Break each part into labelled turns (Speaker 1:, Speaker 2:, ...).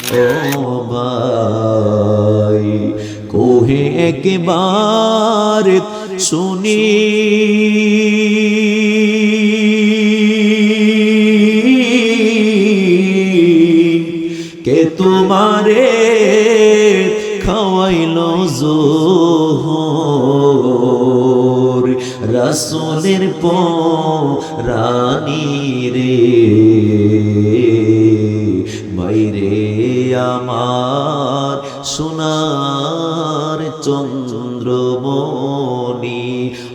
Speaker 1: ও ভাই কোহে একবার শুনি কে তোমারে খাওয়াইলো যোহর রাসূলের পরানি রে ভাইরে আমার সোনার চন্দ্রমণি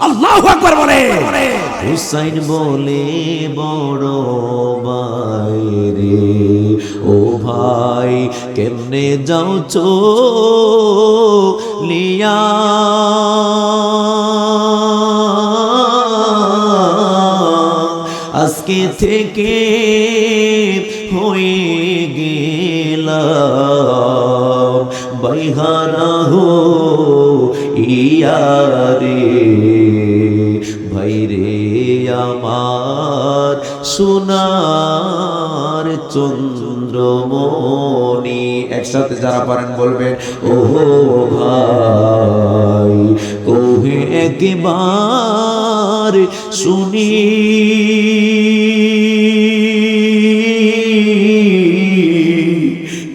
Speaker 1: আল্লাহু আকবার বলে হুসাইন বলে বড় ভাইরে ও ভাই কেমনে যাও চলিয়া আজকে থেকে হয়ে গেলাম বাইহারা হো ইয়ারে ভাইরে আমার সোনার চন্দ্রমণি একসাথে যারা পারেন বলবেন ও ভাই কোহে একবার শুনি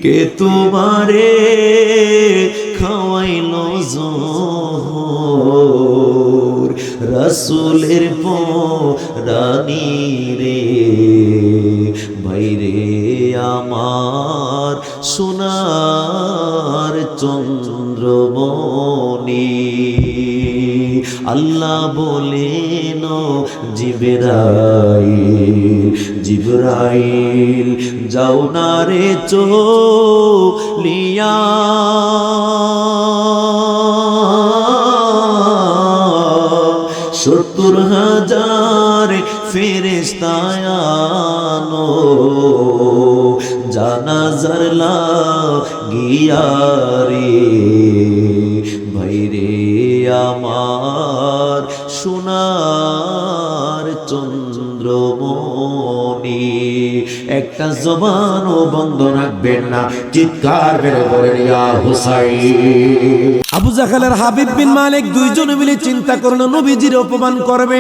Speaker 1: কে তোমারে খাওয়াইলো যোহর রাসূলের পরানি রে ভাইরে আমার সোনার চন্দ্রমণি আল্লাহ বলেন জিবরাইল যাও না রে চলিয়া সত্তর হাজার ফেরেশতা আনো জানাজার লাগিয়া রে ভাইরে আমার সোনার চন্দ্রমণি একটা জবানও বন্ধ রাখবেন না চিৎকার করে বলেন ইয়া হুসাইন আবু জাহলের হাবিব বিন মালিক দুইজনে মিলে চিন্তা করলো নবীজির অপমান করবে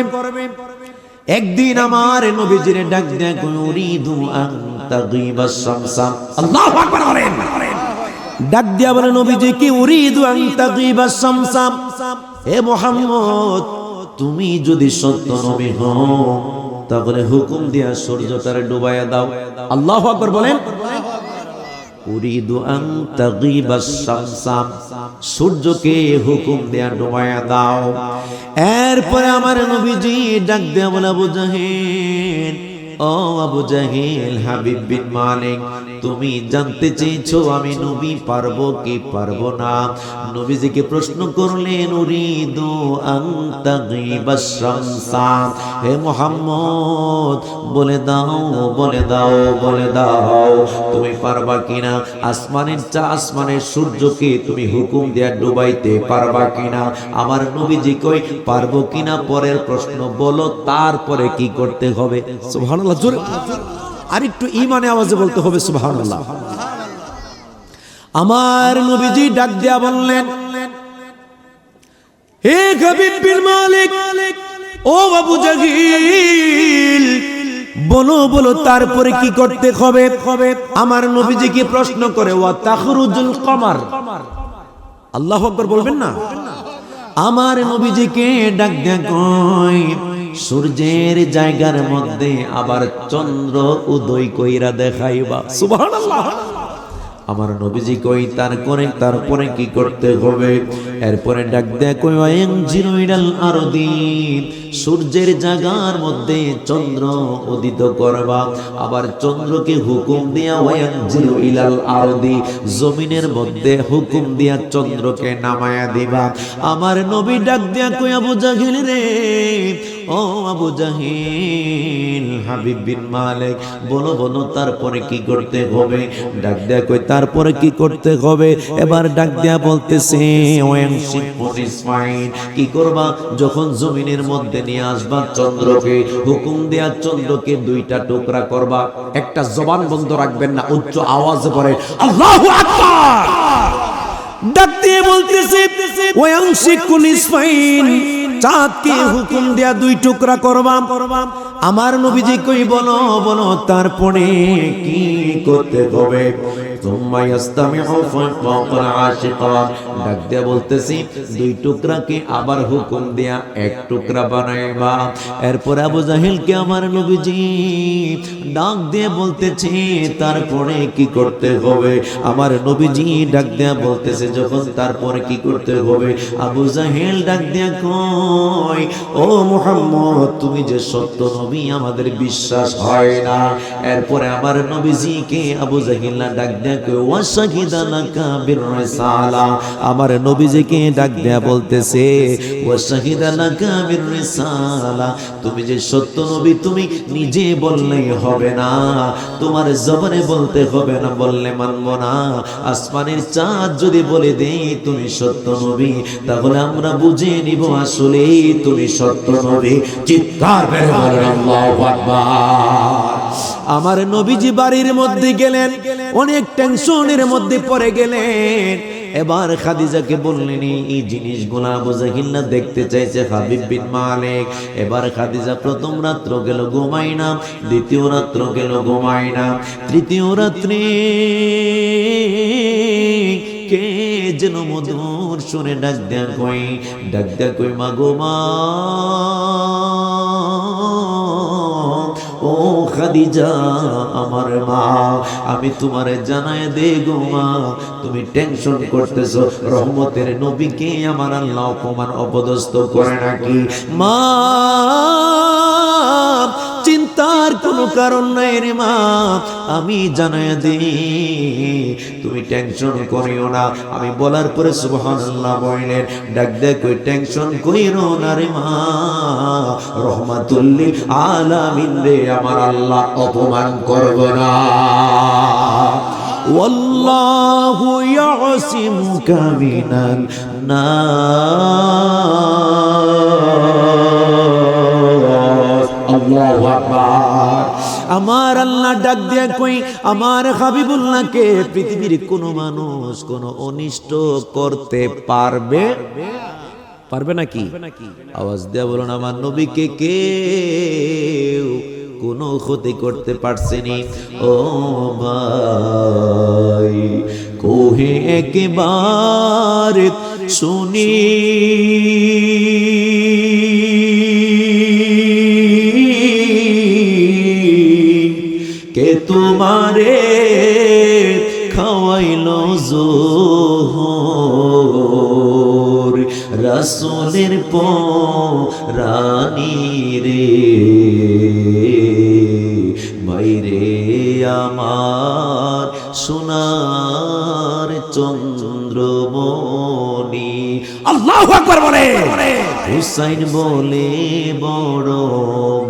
Speaker 1: একদিন আমার নবীজির ডাক দেয় উরিদু আন তাগিবাস শামসা আল্লাহু আকবার বলেন ডাক দিয়া বলে নবীজি কি উরিদু আন তাগিবাস শামসা হে মুহাম্মদ তুমি যদি সত্য নবী হও তাহলে হুকুম দিয়া সূর্যটারে ডুবাইয়া দাও আল্লাহু আকবার বলেন উরিদু আন তাগিবাস শামসা সূর্যকে হুকুম দিয়া ডুবাইয়া দাও এরপরে আমার নবীজি ডাক দিয়া বলে আবু জাহেল ও আবু জাহেল হাবিব বিন মালিক তুমি জানতে চেয়েছো আমি নবী পারবো কি পারবো না নবীজিকে প্রশ্ন করলেন উরিদু আন তাগিবাস শামসা হে মুহাম্মদ বলে দাও তুমি পারবা কিনা আসমানের সূর্যকে তুমি হুকুম দিয়া ডুবাইতে পারবা কিনা আমার নবীজি কই পারবো কিনা পরের প্রশ্ন বলো তারপরে কি করতে হবে সুবহানাল্লাহ জোরে আর একটু ঈমানে আওয়াজে বলতে হবে সুবহানাল্লাহ আমার নবীজি ডাক দিয়া বললেন হে হাবিব বিন মালিক ও আবু জাহিল বলো তারপরে কি করতে হবে আমার নবীজিকে প্রশ্ন করে ওয়া তাখরুজুল কমার আল্লাহু আকবার বলবেন না আমার নবীজিকে ডাক দেয়া কয় সূর্যের জায়গার মধ্যে আবার চন্দ্র উদয় কইরা দেখাইবা সুবহানাল্লাহ আমার নবীজি কই তারপরে কি করতে হবে এরপরে ডাক দেয়া কই ওয়ায়ানজিরু ইলাল আরদি সূর্যের জায়গার মধ্যে চন্দ্র উদিত করবা আবার চন্দ্রকে হুকুম দিয়া ওয়ায়ানজিরু ইলাল আরদি জমিনের মধ্যে হুকুম দিয়া চন্দ্রকে নামায়া দিবা আমার নবী ডাক দেয়া কই আবু জাহিল রে ও আবু জাহিল, হাবিব বিন মালিক, বলো বলো তারপরে কি করতে হবে? ডাক দেয়া কই তারপরে কি করতে হবে? এবার ডাক দেয়া বলতেছে কি করবা? যখন জমিনের মধ্যে নিয়ে আসবা চন্দ্রকে, হুকুম দেয়া চন্দ্রকে দুইটা টুকরা করবা, একটা জবান বন্ধ রাখবেন না, উচ্চ আওয়াজে পড়ে আল্লাহু আকবার। ডাক দিয়ে বলতেছে ওয়াংশিকু নিসফাইন, চাঁদকে হুকুম দেয়া দুই টুকরা করবা। আমার নবীজি কই বলো বলো তারপরে কি করতে হবে? ডাক দেয়া বলতেছি দুই টুকরাকে আবার হুকুম দেয়া এক টুকরা বানাইবা। এরপর আবু জাহেলকে আমার নবীজি ডাক দিয়ে বলতেছে তারপরে কি করতে হবে? আমার নবীজি ডাক দেয়া বলতেছে যখন তারপরে কি করতে হবে, আবু জাহেল ডাক দেয়া কয় ও মুহাম্মদ, তুমি যে সত্য নবী আমাদের বিশ্বাস হয় না। এরপরে আমার নবীজিকে আবু জাহেল ডাক দেয়া কয় ওয়াশাহিদা লাকা বিররিসালা, আমার নবীজিকে ডাক দেয়া বলতেছে ওয়াশাহিদা লাকা বিররিসালা, তুমি যে সত্য নবী তুমি নিজে বললেই হবে না, তোমার জবানে বলতে হবে না, বললে মানব না। আসমানের চাঁদ যদি বলে দেই তুমি সত্য নবী, তাহলে আমরা বুঝে নিব আসলে তুমি সত্য নবী। চিৎকার করে বলেন আল্লাহু আকবার। আমার নবীজি বাড়ির মধ্যে গেলেন, অনেক টেনশনের মধ্যে পড়ে গেলেন। এবার খাদিজাকে বললেন এই জিনিসগুলো আবু জাহিল না দেখতে চাইছে হাবিব বিন মালিক। এবার খাদিজা প্রথম রাত্র গেল ঘুমাই না, দ্বিতীয় রাত্র গেল ঘুমাই না, তৃতীয় রাত্রে কে যেন মধুর সুরে ডাক দেয়া কই মা গো মা, ও খাদিজা আমার মা, আমি তোমারে জানায় দে গো মা, তুমি টেনশন করতেছো রহমতের নবীকে আমার আল্লাহ অপমান অপদস্থ করে নাকি? মা চিন্তার কোনো কারণ নাই রে মা, আমি জানায় দিই, তুমি টেনশন করিও না। আমি বলার পরে সুবহানাল্লাহ বললেন, ডাক দেখ কই টেনশন কইরো না রে মা, রহমাতুল লিল আলামিন রে আমার আল্লাহ অপমান করব না। ওয়াল্লাহু ইয়াসিমুকা মিনান নাস। আল্লাহু আকবার। আমার আল্লাহ ডাক দিয়া কই আমার হাবিবুল্লাহকে পৃথিবীর কোনো মানুষ কোনো অনিষ্ট করতে পারবে নাকি? আওয়াজ দেয়া বলুন আমার নবীকে কেউ কোনো ক্ষতি করতে পারছেনি। ও ভাই কোহে একবার শুনি কে তোমারে খাওয়াইলো যোহর, রাসূলের পরানি রে ভাইরে আমার সোনার চন্দ্রমণি। আল্লাহু আকবার বলে হুসাইন বলে বড়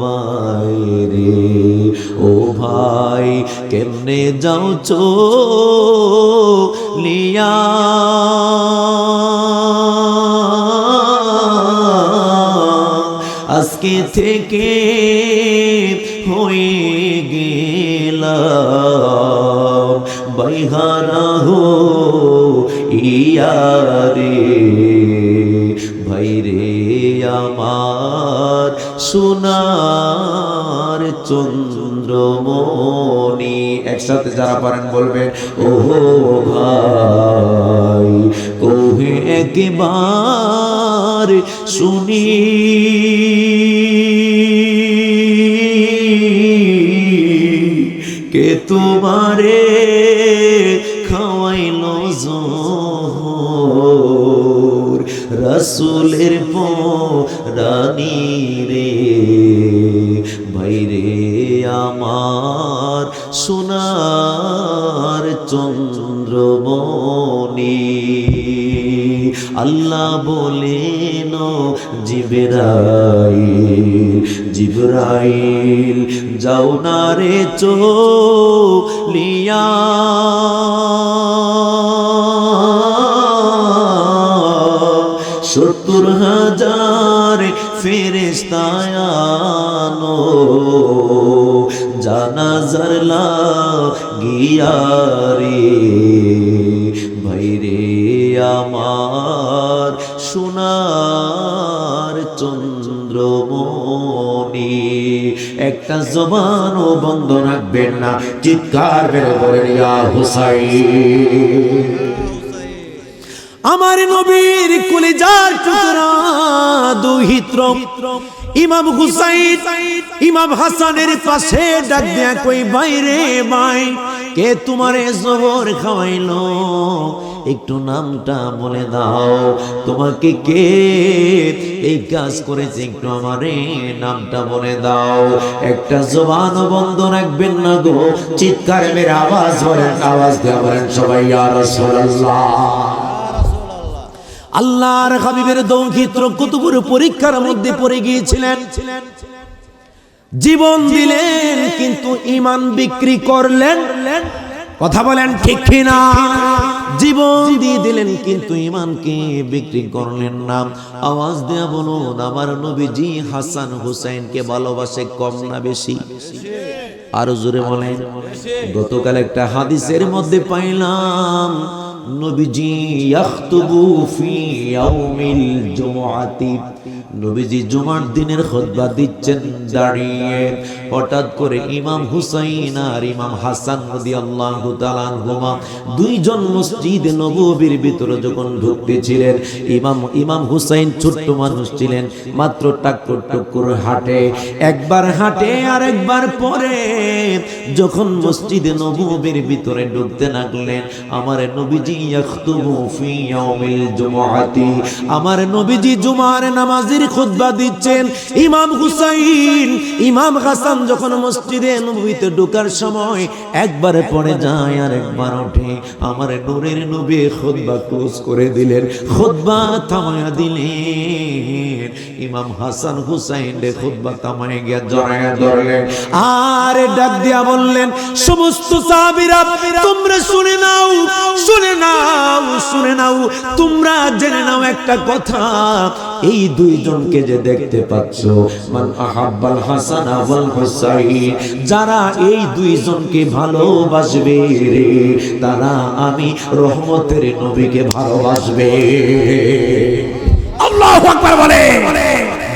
Speaker 1: বাইরে, ও ভাই কেমনে যাও চলিয়া, আজকে থেকে হয়ে গেলাম বাইহারা হো ইয়ারে, ভাইরে আমার সোনার চন্দ্রমণি। একসাথে যারা পারেন বলবেন ও ভাই কোহে একবার শুনি কে তোমারে খাওয়াইলো যোহর, রাসূলের পরানি রে ভাইরে আমার সোনার চন্দ্রমণি। আল্লাহ বলেন জিবরাইল জিবরাইল যাও না রে চলিয়া সত্তর হাজার ফেরেশতা আনো জানাজার লাগিয়া রে ভাইরে আমার সোনার চন্দ্রমণি একটা জবানও বন্ধ রাখবেন না চিৎকার করে বলেন ইয়া হুসাইন আমার নবীর কলিজার টুকরা দুহিত্র ইমাম হুসাইন ইমাম হাসানের পাশে ডাক দেয়া কই বাইরে ভাই কে তোমারে জবর খাওয়াইলো একটু নামটা বলে দাও তোমাকে কে এই কাজ করেছে একটু আমারে নামটা বলে দাও একটা জবান বন্ধ রাখবেন না গো চিৎকার মেরে আওয়াজ বলেন আওয়াজ দিয়ে বলেন সবাই ইয়া রাসূলুল্লাহ আল্লাহর হাবিবের দৌহিত্র কত বড় পরীক্ষার মধ্যে পড়ে গিয়েছিলেন জীবন দিলেন কিন্তু ঈমান বিক্রি করলেন কথা বলেন ঠিক কিনা জীবন দিয়ে দিলেন কিন্তু ঈমানকে বিক্রি করলেন না আওয়াজ দেয়া বলুন আমার নবীজি হাসান হুসাইনকে ভালোবাসে কম না বেশি আরো জোরে বলেন গতকাল একটা হাদিসের মধ্যে পাইলাম নবীজি ইয়াখতুবু ফি ইয়াউমিল জুমআতি নবীজি জুমার দিনের খুতবা দিচ্ছেন দাঁড়িয়ে হঠাৎ করে ইমাম হুসাইন আর ইমাম হাসান রাদিয়াল্লাহু তাআলা আনহুমা দুইজন মসজিদে নববীর ভিতরে যখন ঢুকতেছিলেন ইমাম হুসাইন ছোট্ট মানুষ ছিলেন মাত্র টাক্কর টুক্কর হাঁটে একবার হাঁটে আর একবার পরে যখন মসজিদে নববীর ভিতরে ঢুকতে লাগলেন আমার নবীজি ইয়াখতুবু ফি ইয়াউমিল জুমআতি আমার নবীজি জুমার নামাজের খুতবা দিচ্ছেন ইমাম হুসাইন ইমাম হাসান যখন মসজিদে নববীতে ঢোকার সময় একবার পড়ে যায় আর একবার ওঠে আমার নূরের নবী খুতবা ক্লোজ করে দিলেন খুতবা থামায়া দিলেন ইমাম হাসান হুসাইন রে খুতবা থামায় গিয়া জড়ায়া ধরলেন আর ডাক দিয়া বললেন সমস্ত সাহাবীরা তোমরা শুনে নাও শুনে নাও শুনে নাও তোমরা জেনে নাও একটা কথা এই দুইজনকে যে দেখতে পাচ্ছো মান আহাব্বাল হাসান ওয়াল হুসাইন যারা এই দুইজনকে ভালোবাসবে রে তারা আমি রহমতের নবীকে ভালোবাসবে আল্লাহু আকবার বলে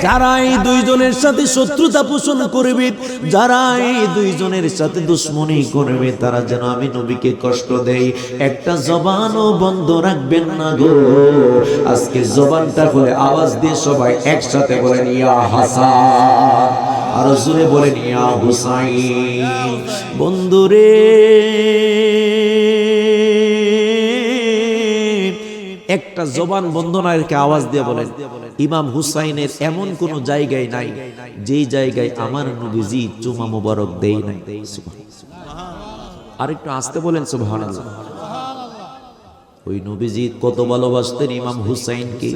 Speaker 1: যারা এই দুইজনের সাথে শত্রুতা পোষণ করবে যারা এই দুইজনের সাথে দুশ্মনী করবে তারা যেন আমি নবীকে কষ্ট দেই একটা জবানও বন্ধ রাখবেন না গো আজকে জবানটা খুলে আওয়াজ দিয়ে সবাই একসাথে বলেন ইয়া হাসান আর জোরে বলেন ইয়া হুসাইন বন্ধুরে একটা জবান বন্ধ না রেখে আওয়াজ দিয়ে বলেন ইমাম হুসাইনের এমন কোন জায়গায় নাই যেই জায়গায় আমার নবীজি চুমা মোবারক দেই নাই আর একটু আস্তে বলেন সুবহানাল্লাহ ওই নবীজি কত ভালোবাসতেন ইমাম হুসাইনকে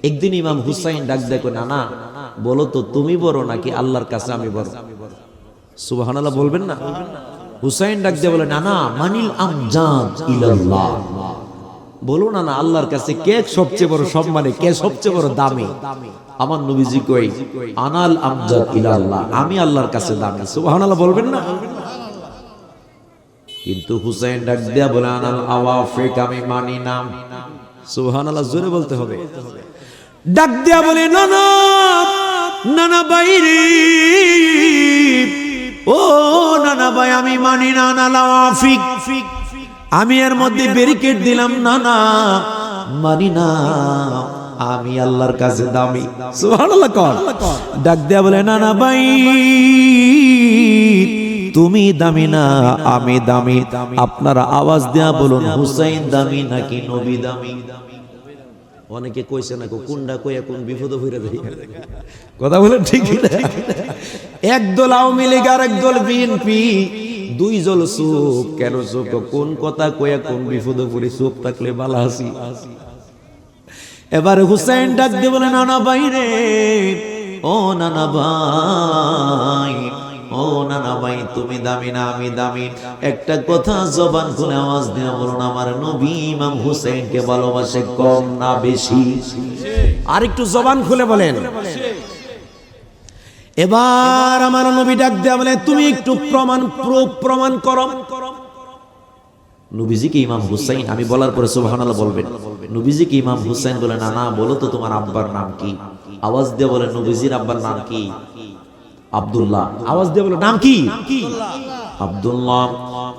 Speaker 1: একদিন ইমাম হুসাইন ডাক দেখো না বলো তো তুমি বড় নাকি আল্লাহর কাছে আমি বড় সুবহানাল্লাহ বলবেন না হুসাইন ডাক দিয়ে বলে না মানিল আমজাদ ইলাল্লাহ বলো না আল্লাহর কাছে কে সবচেয়ে বড় সম্মানে কে সবচেয়ে বড় দামি আমার নবীজি কই আনাল আমজাদ ইলাল্লাহ আমি আল্লাহর কাছে দামি সুবহানাল্লাহ বলবেন না কিন্তু হুসাইন ডাক দিয়া বলে আনাল আওয়াফিক আমি মানি না সুবহানাল্লাহ জোরে বলতে হবে ডাক দিয়া বলে না বাইরে ও না ভাই আমি মানি না আনাল আওয়াফিক আমি এর মধ্যে ব্যারিকেড দিলাম না মানি না আমি আল্লাহর কাছে দামি সুবহানাল্লাহ কোন ডাক দেয়া বলে না ভাই তুমি দামি না আমি দামি আপনারা আওয়াজ দেয়া বলুন হুসাইন দামি নাকি নবী দামি অনেকে কইছে না কোনটা কইয়া কোন বিপদে পড়ে যায় কথা বলেন ঠিক না একদল আওয়ামী লীগ আর একদল বিএনপি দুই জল চুপ কেন চুপ কোন কথা কয়া কোন বিপদে পড়ে চুপ থাকলে ভালো আছি এবার হুসাইন ডাক দিয়ে বলে নানা ভাই রে, ও নানা ভাই, ও নানা ভাই, তুমি দামি না আমি দামি, একটা কথা জবান খুলে আওয়াজ দিয়ে বলুন, আমার নবী ইমাম হুসাইনকে ভালোবাসে কম না বেশি? আর একটু জবান খুলে বলেন। এবার আমার নবী ডাক দিয়ে বলে, তুমি একটু প্রমাণ করো। নবীজি কি ইমাম হুসাইন? আমি বলার পরে সুবহানাল্লাহ বলবেন। নবীজি কি ইমাম হুসাইন? বলে না না, বলো তো তোমার আব্বার নাম কি? আওয়াজ দিয়ে বলে, নবীজির আব্বার নাম কি? আব্দুল্লাহ। আওয়াজ দিয়ে বলো, নাম কি? আব্দুল্লাহ।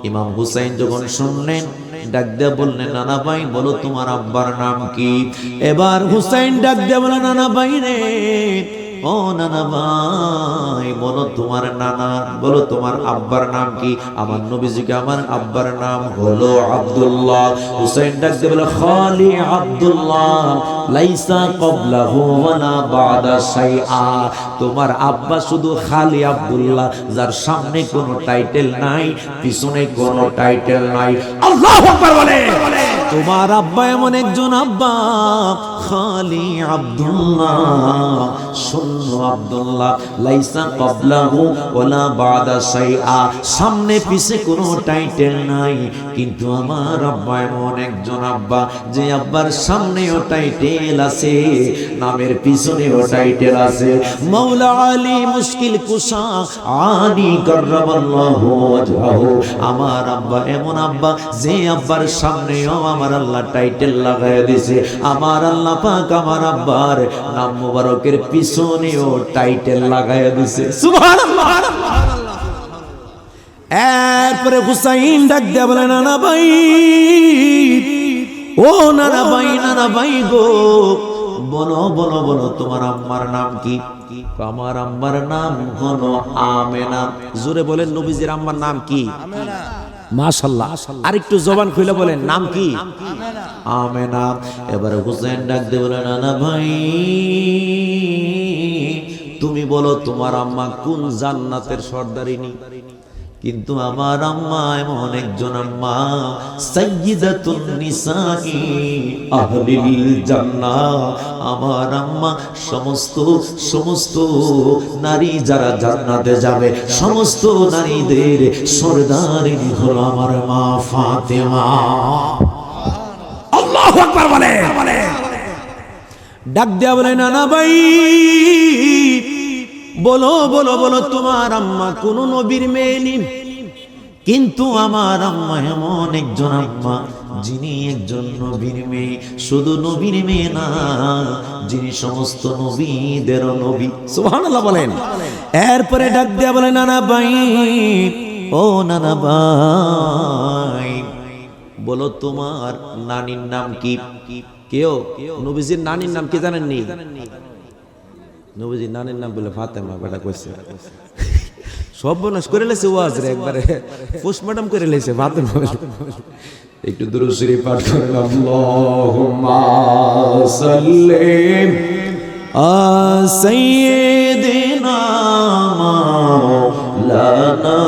Speaker 1: ইমাম হুসাইন যখন শুনলেন, ডাক দিয়ে বললেন, নানা ভাই বলো তোমার আব্বার নাম কি? এবার হুসাইন ডাক দিয়ে বলে, নানা ভাই রে, ও নানা ভাই, বলো তোমার নানা, বলো তোমার আব্বার নাম কি? আমার নবীজিকে আমার আব্বার নাম হলো আব্দুল্লাহ। হুসাইন ডাক দিয়ে বলে, খালি আব্দুল্লাহ, লাইসা ক্বাবলাহু ওয়ালা বা'দা শাইআ। তোমার আব্বা শুধু খালি আব্দুল্লাহ, যার সামনে কোনো টাইটেল নাই, পিছনে কোনো টাইটেল নাই। আল্লাহু আকবার বলে। তোমার আব্বা এমন একজন আব্বা, খালি আব্দুল্লাহ, শূন্য আব্দুল্লাহ, লাইসা ক্বাবলাহু ওয়ালা বা'দা শাইআ, সামনে পিছে কোনো টাইটেল নাই। কিন্তু আমার আব্বা এমন একজন আব্বা, যে আব্বার সামনেও টাইটেল আছে, নামের পিছনেও টাইটেল আছে। মাওলা আলী মুশকিল কুশা আলী কাররামাল্লাহু ওয়াজহাহু, আমার আব্বা এমন আব্বা, যে আব্বার সামনেও আমার আল্লাহ টাইটেল লাগায় দিয়েছে। আমার আল্লাহ পাক আমার আব্বার নাম মুবারকের পিছনেও টাইটেল লাগায় দিয়েছে। সুবহানাল্লাহ। এরপরে হুসাইন ডাক দিয়ে বলে, নানা ভাই, ও নানা ভাই, নানা ভাই গো, বলো বলো বলো তোমার আম্মার নাম কি? আমার আম্মার নাম হলো আমেনা। জোরে বলেন, নবীজির আম্মার নাম কি? মাশাআল্লাহ। আরেকটু জবান খুলে বলেন, নাম কি? আমেনা। এবারে হুসাইন ডাক দিয়ে বলে, নানা ভাই, তুমি বলো তোমার আম্মা কোন জান্নাতের সর্দারিনী? কিন্তু আমার আম্মা এমন একজন আম্মা, সাইয়্যিদাতুন নিসাই আহলিল জান্নাহ। আমার আম্মা সমস্ত নারী যারা জান্নাতে যাবে, সমস্ত নারীদের সর্দারিনী হলো আমার মা ফাতেমা। আল্লাহু আকবার বলে। ডাক দেয়া বলে, নানা ভাই, বলো বলো বলো তোমার আম্মা কোন নবীর মেয়ে নি? কিন্তু আমার আম্মা এমন একজন আম্মা, যিনি একজন নবীর মেয়ে, শুধু নবীর মেয়ে না, যিনি সমস্ত নবীদেরও নবী। সুবহানাল্লাহ বলেন। এরপরে ডাক দেয়া বলে, নানা ভাই, ও নানা ভাই, বলো তোমার নানির নাম কি? কেউ নবীজির নানির নাম কি জানেননি? নবীজির নানির নাম বলে ফাতেমা। বেটা কইছে সব বনাস করে লেছে, ওয়াজ রে একবারে পোস্টমর্টম করে লেছে ফাতেমা। একটু দুরূদ শরীফ পাঠ করেন। আল্লাহুম্মা সাল্লি আলা সাইয়্যিদিনা মাওলানা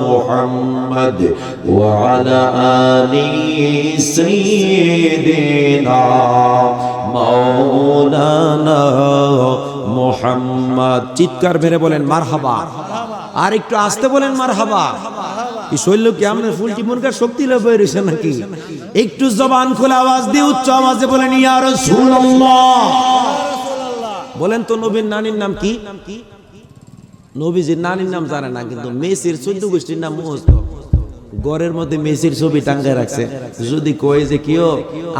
Speaker 1: মুহাম্মদ ওয়া আলা আলি সাইয়্যিদিনা মাওলানা মুহাম্মদ। চিৎকার মেরে বলেন মারহাবা। আর একটু আস্তে বলেন মারহাবা। কি শৈল কি আমাদের ফুলটি মনকার শক্তি লাভ হয়েছে নাকি? একটু জবান খোলা আওয়াজ দিয়ে উচ্চ আওয়াজে বলেন, ইয়া রাসূলুল্লাহ। বলেন তো নবীর নানির নাম কি? নবীজির নানির নাম জানে না, কিন্তু মেসির 14 গোষ্ঠীর নাম মুখস্থ। ঘরের মধ্যে মেসির ছবি টাঙ্গায় রাখছে। যদি কয়ে যে কেউ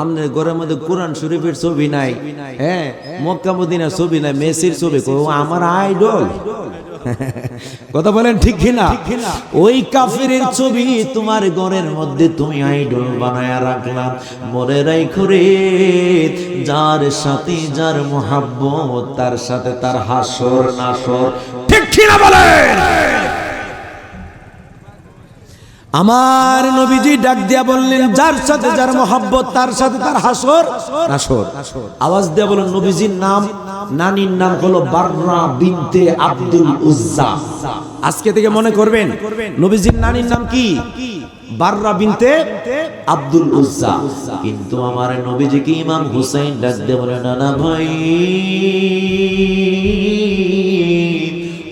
Speaker 1: আপনার ঘরের মধ্যে কোরআন শরীফের ছবি নাই, হ্যাঁ, মক্কা মদিনার ছবি নাই, মেসির ছবি, আমার আইডল। কথা বলেন ঠিক কিনা? ওই কাফিরের ছবি তোমার ঘরের মধ্যে তুমি আইডল বানায়া রাখলাম। মনে রাখো রে, যার সাথে যার মোহাব্বত, তার সাথে তার হাসর নাসর। ঠিক কিনা বলেন? আমার নবীজি ডাক দিয়া বললেন, যার সাথে যার মোহাব্বত, তার সাথে তার হাসর নাসর। আওয়াজ দিয়া বলেন, নবীজির নাম, নানির নাম হলো বাররা বিনতে আব্দুল উজ্জা। আজকে থেকে মনে করবেন, নবীজির নানির নাম কি? বাররা বিনতে আব্দুল উজ্জা। কিন্তু আমার নবীজিকে ইমাম হুসাইন ডাক দিয়ে বলে, নানা ভাই,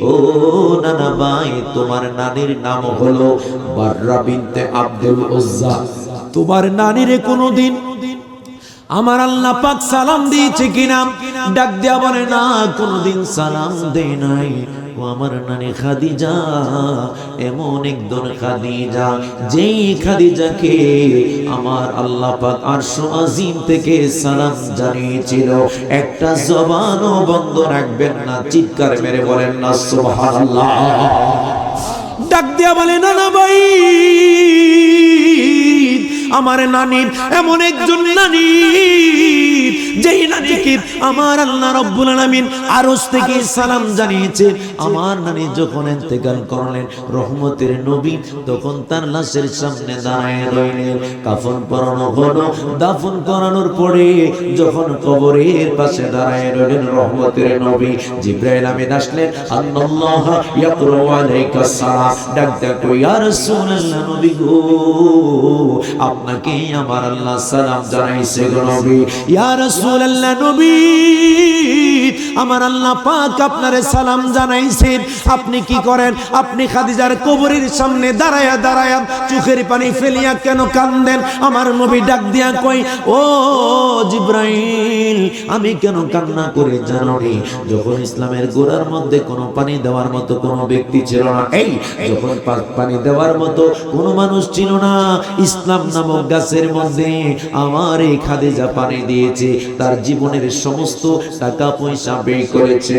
Speaker 1: ও নানা ভাই, তোমার নানির নাম হলো বাররা বিনতে আব্দুল উজ্জা। তোমার নানিরে কোনদিন আমার আল্লাহ পাক সালাম দিয়েছে কিনা? ডাক দিয়া বলে, না, কোনদিন সালাম দেয় নাই। ও আমার নানি খাদিজা এমন একজন খাদিজা, যেই খাদিজাকে আমার আল্লাহ পাক আরশ আজিম থেকে সালাম জানিয়েছিল, একটা জবানও বন্ধ রাখবেন না। চিৎকার মেরে বলেন না সুবহানাল্লাহ। ডাক দিয়া বলে, নানা ভাই, আমার নানি এমন একজন নানি, যেই নানিকে আমার আল্লাহ রাব্বুল আলামিন আরশ থেকে সালাম জানিয়েছে। আমার নানি যখন ইন্তেকাল করলেন, রহমতের নবী তখন তার লাশের সামনে দাঁড়ায় রইলেন। কাফন পরানো হলো, দাফন করানোর পরে যখন কবরের পাশে দাঁড়ায় রইলেন রহমতের নবী, জিবরাইল আমিন আসলেন, আল্লাহ ইয়াকরু আলাইকা সালাম। ডাক দেখো, ইয়া রাসূলুল্লাহ, নবী গো, আপনাকে আমার আল্লাহ সালাম জানাইছে গো নবী। ইয়া রাসূলুল্লাহ, নবী, আমার আল্লাহ পাক আপনারে সালাম জানাইছেন। আপনি কি করেন? আপনি খাদিজার কবরের সামনে দাঁড়ায়া দাঁড়ায়া চোখের পানি ফেলিয়া কেন কান্দেন? আমার নবী ডাক দিয়া কই, ও জিবরাইল, আমি কেন কান্না করে জানো নি? যখন ইসলামের গোড়ার মধ্যে কোনো পানি দেওয়ার মতো কোনো ব্যক্তি ছিল না, এই যখন পানি দেওয়ার মতো কোনো মানুষ ছিল না, ইসলাম নামক গাছের মধ্যে আমার এই খাদিজা পানি দিয়েছে, তার জীবনের সমস্ত টাকা পয়সা ব্যয় করেছে।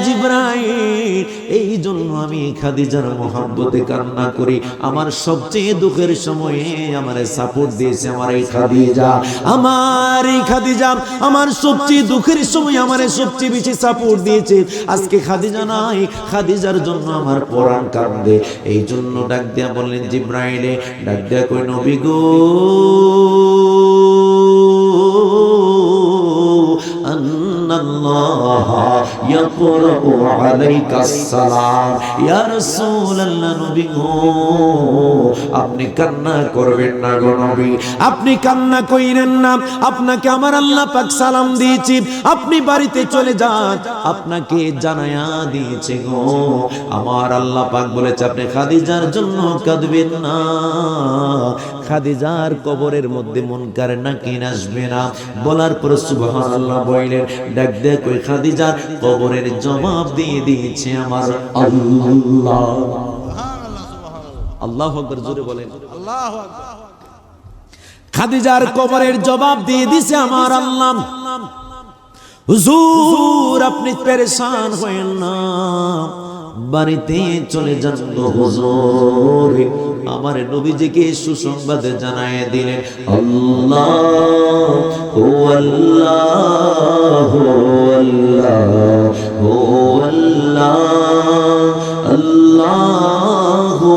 Speaker 1: জিবরাইল, এই জন্য আমি খাদিজার মোহাব্বতে কান্না করি। আমার সবচেয়ে দুঃখের সময়ে আমারে সাপোর্ট দিয়েছে আমার এই খাদিজা। আমার এই খাদিজা আমার সবচেয়ে দুঃখের সময় আমারে সবচেয়ে বেশি সাপোর্ট দিয়েছে। আজকে খাদিজা নাই, খাদিজার জন্য আমার পরাণ কান্দে। এই জন্য ডাক দিয়া বললেন, জিবরাইলে ডাক দিয়া কই, নবী গো, আল্লাহ ইয়াকরু আলাইকাস সালাম। ইয়া রাসূলুল্লাহ, নবী গো, আপনি কান্না করবেন না গো নবী, আপনি কান্না কইরেন না। আপনাকে আমার আল্লাহ পাক সালাম দিয়েছি, আপনি বাড়িতে চলে যান, আপনাকে জানায়া দিয়েছে গো। আমার আল্লাহ পাক বলেছে, আপনি খাদিজার জন্য কাঁদবেন না। খাদিজার কবরের মধ্যে মুনকার নাকির আসবে না। বলার পর সুবহানাল্লাহ বললেন, ডাক দে কই, খাদিজার কবরের জবাব দিয়ে দিয়েছে আমার আল্লাহ। আল্লাহু আকবার, জোরে বলেন আল্লাহু আকবার। খাদিজার কবরের জবাব দিয়ে দিয়েছে আমার আল্লাহ। হুজুর, আপনি পেরেশান হয়েন না, বাড়িতে চলে যান গো হুজুর। আমার নবীজিকে সুসংবাদ জানায় দিলেন, আল্লাহু আল্লাহু আল্লাহু আল্লাহ, আল্লাহু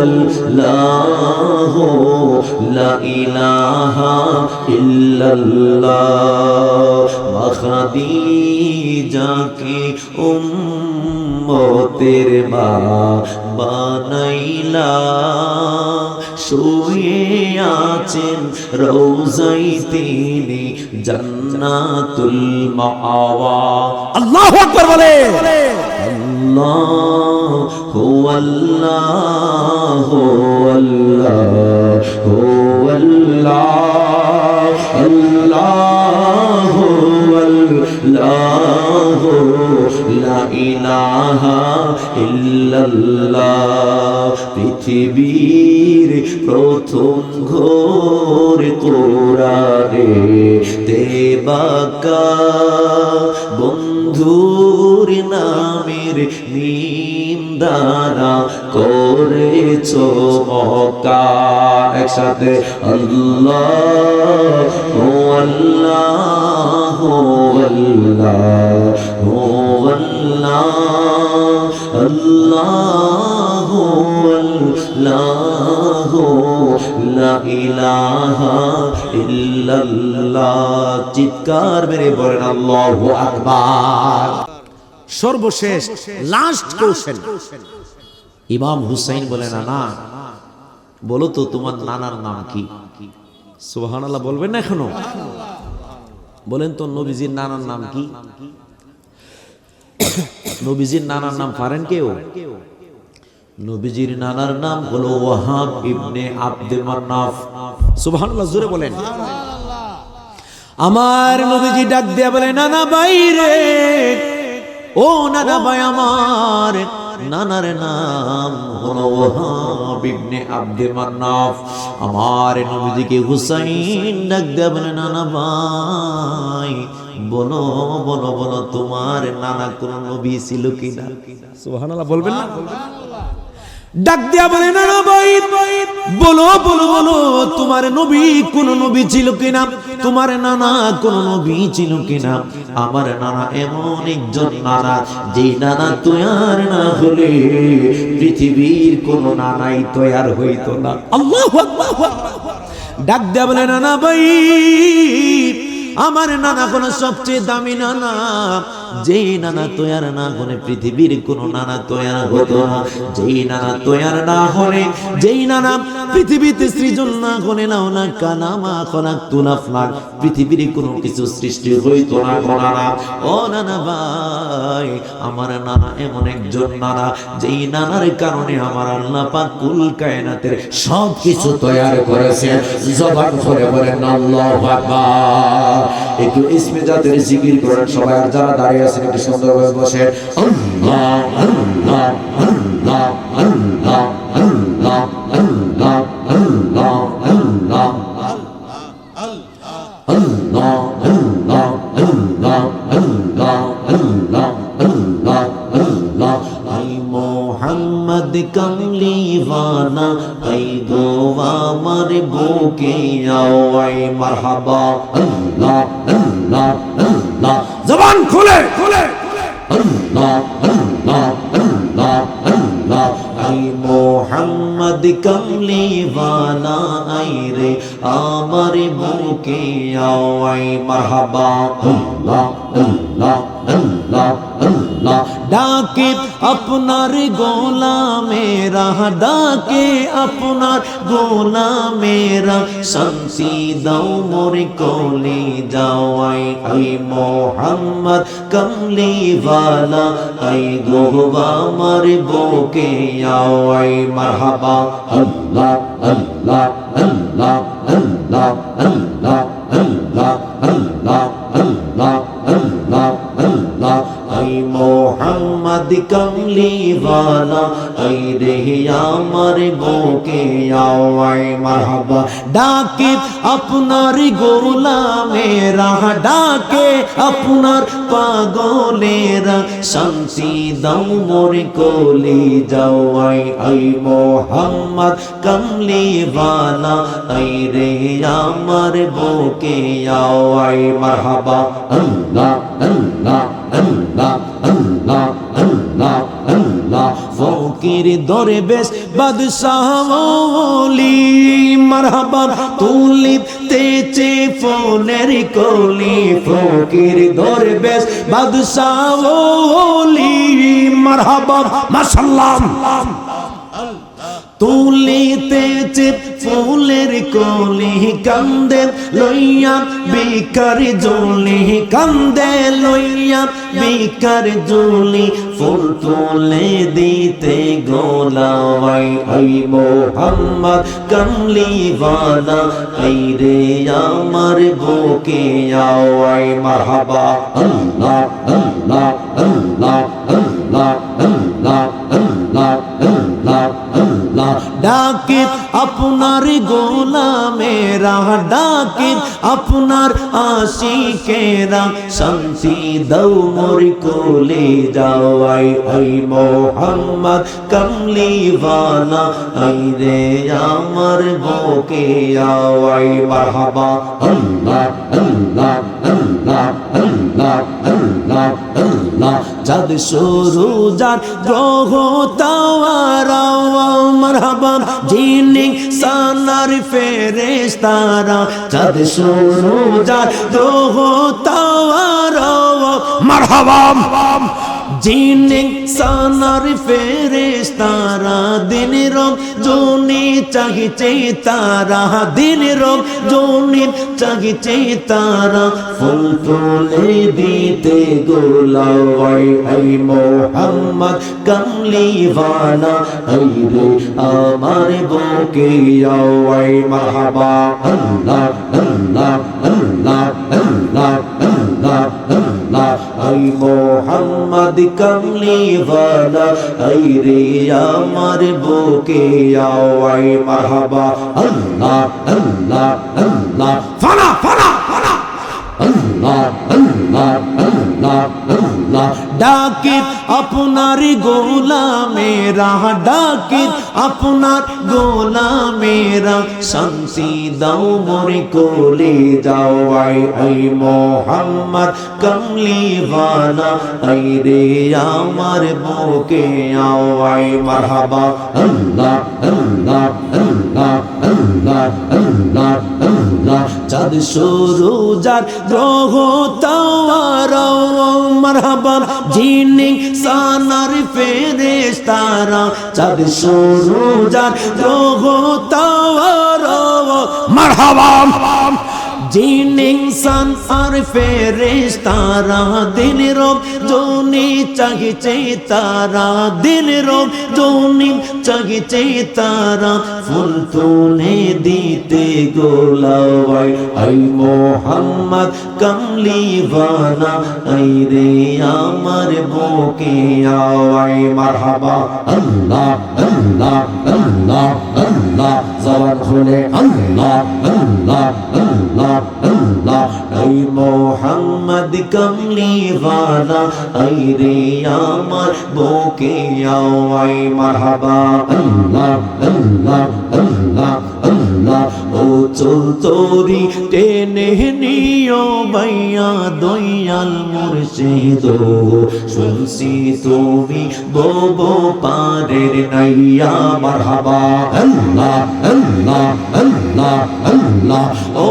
Speaker 1: আল্লাহু লা ইলাহা ইল্লাল্লাহ। খাদিজাকে উম্মতের মা বানাইলা, শুয়ে আছেন রওজায় তিনি জান্নাতুল মাওয়া। আল্লাহু আকবার বলে, আল্লাহু আল্লাহু আল্লাহু আল্লাহ, আল্লাহু আল্লাহু লা ইলাহা ইল্লাল্লাহ। পৃথিবীর প্রথম ঘোর কোরআনে দেবাকা বন্ধুর নামের নিন্দানা করেছ মক্কা। একসাথে আল্লাহু আল্লাহু আল্লাহু আল্লাহ, আল্লাহু আল্লাহু লা ইলাহা ইল্লাল্লাহ। চিৎকার মেরে বলেন আল্লাহু আকবার। সর্বশেষ লাস্ট কোশ্চেন, ইমাম হুসাইন বলেন, না, বলো তো তোমার নানার নাম কি? সুবহানাল্লাহ বলবেন না এখনো? বলেন তো নবীজির নানার নাম কি? নবীজির নানার নাম পারেন কেউ? নবীজির নানার নাম হলো ওয়াহাব ইবনে আব্দে মান্নাফ। সুবহানাল্লাহ জোরে বলেন। আমার নবীজি ডাক দিয়া বলে, নানা ভাই রে, ও নানা ভাই আমার, নানার নাম হলো ওয়াহাব ইবনে আব্দে মান্নাফ। আমার নবীজিকে হুসাইন ডাক দিয়া বলে, নানা ভাই বলো বলো বলো তোমার নানা কোন নবী ছিল কিনা? সুবহানাল্লাহ বলবেন না? ডাক দিয়া বলে, নানা ভাই বলো বলো বলো তোমার নবী কোন নবী ছিল কিনা? তোমার নানা কোন নবী ছিল কিনা? আমার নানা এমন একজন নানা, যে নানা তৈয়ার না হলে পৃথিবীর কোন নানাই তৈয়ার হইতো না। আল্লাহু আকবার। ডাক দিয়া বলে, নানা ভাই আমার নানা কোন সবচেয়ে দামি নানা, যেই নানা তৈয়ার না হলে পৃথিবীর কোন নানা তৈয়ার হতো না। যেই নানা তৈয়ার না হলে, যেই নানা পৃথিবীতে সৃজন না হলে, লাউলা কালামা খলাকতুল আফলাক, পৃথিবীর কোন কিছু সৃষ্টি হইতো না গো নানা। ও নানা ভাই, আমার নানা এমন একজন নানা, যেই নানার কারণে আমার আল্লাহ পাক কুল কায়নাতের সব কিছু তৈয়ার করেছে। জবান করে বলেন আল্লাহু আকবার। একটু ইসমে জাতের জিকির করেন সবাই। আর যারা দাঁড়িয়ে আছেন একটু সুন্দরভাবে বসে আল্লাহ আল্লাহ আল্লাহ আল্লাহ আল্লাহ আল্লাহ আল্লাহ আল্লাহ আল্লাহ আল্লাহ আল্লাহ আল্লাহ আল্লাহ আল্লাহ আল্লাহ। আই মোহাম্মদ কামলিওয়ালা, আই গো আমার বুকে আও, আই মারহাবা আল্লাহ আল্লাহ আল্লাহ। জবান খুলে খুলে আল্লাহ আল্লাহ আল্লাহ আল্লাহ। আই মোহাম্মদ কামলিওয়ালা, আই রে আমার বুকে আও, আই মারহাবা আল্লাহ আল্লাহ আল্লাহ আল্লাহ। ডাকে আপনার গোলামেরা, ডাকে আপনার গোলামেরা, শান্তি দাও মোর কোলে যাও, আই আই মোহাম্মদ কামলিওয়ালা, আই গো আমার বুকে আও, আই মারহাবা আল্লাহ আল্লাহ আল্লাহ আল্লাহ আল্লাহ আল্লাহ আল্লাহ আল্লাহ আল্লাহ আল্লাহ। আই মোহাম্মদ কামলিওয়ালা, আই রে আমার বুকে আও, আই মারহাবা। ডাকে আপনার গোলামেরা, ডাকে আপনার পাগলেরা, শান্তি দাও মোর কোলে যাও, আই আই মোহাম্মদ কামলিওয়ালা, আই রে আমার বুকে আও, আই মারহাবা আল্লাহ আল্লাহ আল্লাহ আল্লাহ আল্লাহ আল্লাহ। ফকির দরবেশ বাদশাহ ওলি, মারহাবা তুলিতেছে ফুলের কলি। ফকির দরবেশ বাদশাহ ওলি, মারহাবা মাশাআল্লাহ। তুলিতেছে ফুলের কলি, কান্দে লইয়া বিকার জলি, কান্দে লইয়া বিকার জলি। ফুল তুলে দিতে গোলাওয়াই, আই মোহাম্মদ কামলিওয়ালা, আই রে আমার বুকে আও, আই মারহাবা আল্লাহ আল্লাহ আল্লাহ আল্লাহ আল্লাহ আল্লাহ আল্লাহ আল্লাহ। ডাকে আপনার গোলামেরা, ডাকে আপনার আশিকেরা, শান্তি দাও মোর কোলে যাও, আই আই মোহাম্মদ কামলিওয়ালা, আই রে আমার বুকে আও, আই মারহাবা আল্লাহ আল্লাহ আল্লাহ আল্লাহ আল্লাহ আল্লাহ। চাঁদ সুরুজার গ্রহ তারা, মারহাবা জিনি সানার ফেরেশতারা, চাঁদ সুরুজার গ্রহ তারা, মারহাবা জিনে সানার ফেরেশতারা দিন রব জোনে চাহিছে তারা দিন রব জোনে চাহিছে তারা ফুল তুলে দিতে গোলাওয়াই আই মোহাম্মদ কামলিওয়ালা আই রে আমার বুকে আওয়াই মারহাবা আল্লাহ আল্লাহ আল্লাহ আল্লাহ আল্লাহ আল্লাহ আই মোহাম্মদ কামলিওয়ালা আই রে আমার বুকে আওয়াই মারহাবা আল্লাহ আল্লাহ আল্লাহ ফানা ফানা ফানা আল্লাহ আল্লাহ আল্লাহ আল্লাহ ডাকে আপনার গোলামেরা ডাকে আপনার গোলামেরা শান্তি দাও মোরে কোলে যাও আই মোহাম্মদ কামলিওয়ালা আই রে আমার বুকে আও আই মারহাবা আল্লাহ আল্লাহ আল্লাহ আল্লাহ আল্লাহ আল্লাহ চাঁদ সূরজার গ্রহ তারা মারহাবা জিনে সানার ফেরেশতারা চাঁদ সূরজার গ্রহ তারা মারহাবা জিনে ইনসান আর ফেরেশতারা দিন রব জোনে চাহিছে তারা দিন রব জোনে চাহিছে তারা ফুল তুলে দিতে গোলাওয়াই আই মোহাম্মদ কামলিওয়ালা আই রে আমার বুকে আওয়াই মারহাবা আল্লাহ আল্লাহ আল্লাহ আল্লাহ জবান খুলে আল্লাহ আল্লাহ আল্লাহ আল্লাহ আই মোহাম্মদ কামলিওয়ালা আই রে আমার বুকে আওয়াই মারহাবা আল্লাহ আল্লাহ আল্লাহ আল্লাহ ও চল তোরি টেনে নিও বাইয়া দয়াল মুর্শিদ শুনছি তুমি ববো পারের নাইয়া মারহাবা আল্লাহ আল্লাহ আল্লাহ আল্লাহ ও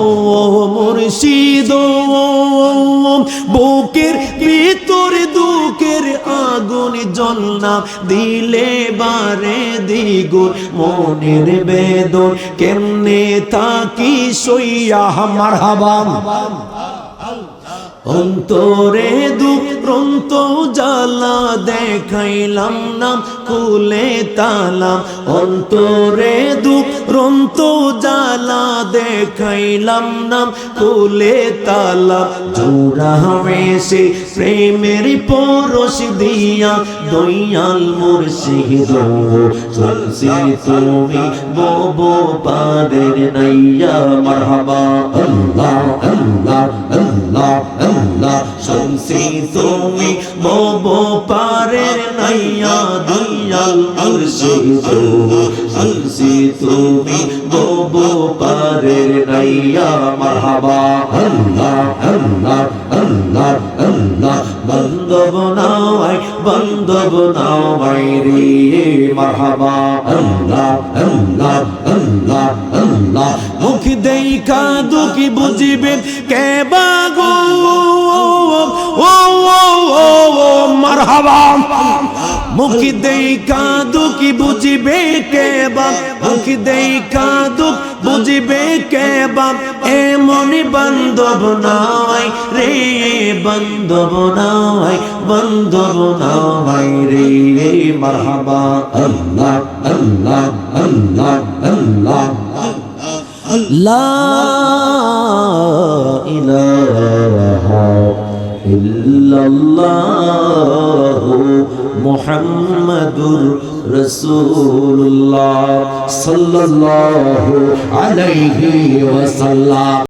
Speaker 1: মুর্শিদ বুকের ভিতর দুঃখের আগুন জ্বলনা দিলে বারে দ্বিগুণ মনের বেদন কেমনে থাকি সইয়া মারহাবা অন্তরে দুরন্ত জ্বালা দেখাইলাম না খুলে তালা অন্তরে দুরন্ত জ্বালা দেখাইলাম না খুলে তালা জোড়া হয়েছে প্রেমের পরশ দিয়া দয়াল মুর্শিদ চলছি তুমি ববো পারের নাইয়া মারহাবা আল্লাহ আল্লাহ আল্লাহ আল্লাহ শুনছি তুমি ববো পারের নাইয়া দয়াল মুর্শিদ শুনছি তুমি ববো পারের নাইয়া মারহাবা আল্লাহ আল্লাহ আল্লাহ আল্লাহ বন্ধব নাওয়াই রে মারহাবা আল্লাহ আল্লাহ আল্লাহ আল্লাহ মুখ দেখা দুঃখী বুঝিবে কে বাগো ও মারহাবা মুখ দেখা দুঃখী বুঝিবে কে বা মুখ দেখা দুঃখ বুঝিবে কে বা এমন বান্ধব নাই রে বান্ধব নাই রে মারহাবা আল্লাহ আল্লাহ আল্লাহ আল্লাহ লা ইলাহা ইল্লাল্লাহু মুহাম্মাদুর রাসূলুল্লাহ সাল্লাল্লাহু আলাইহি ওয়াসাল্লাম।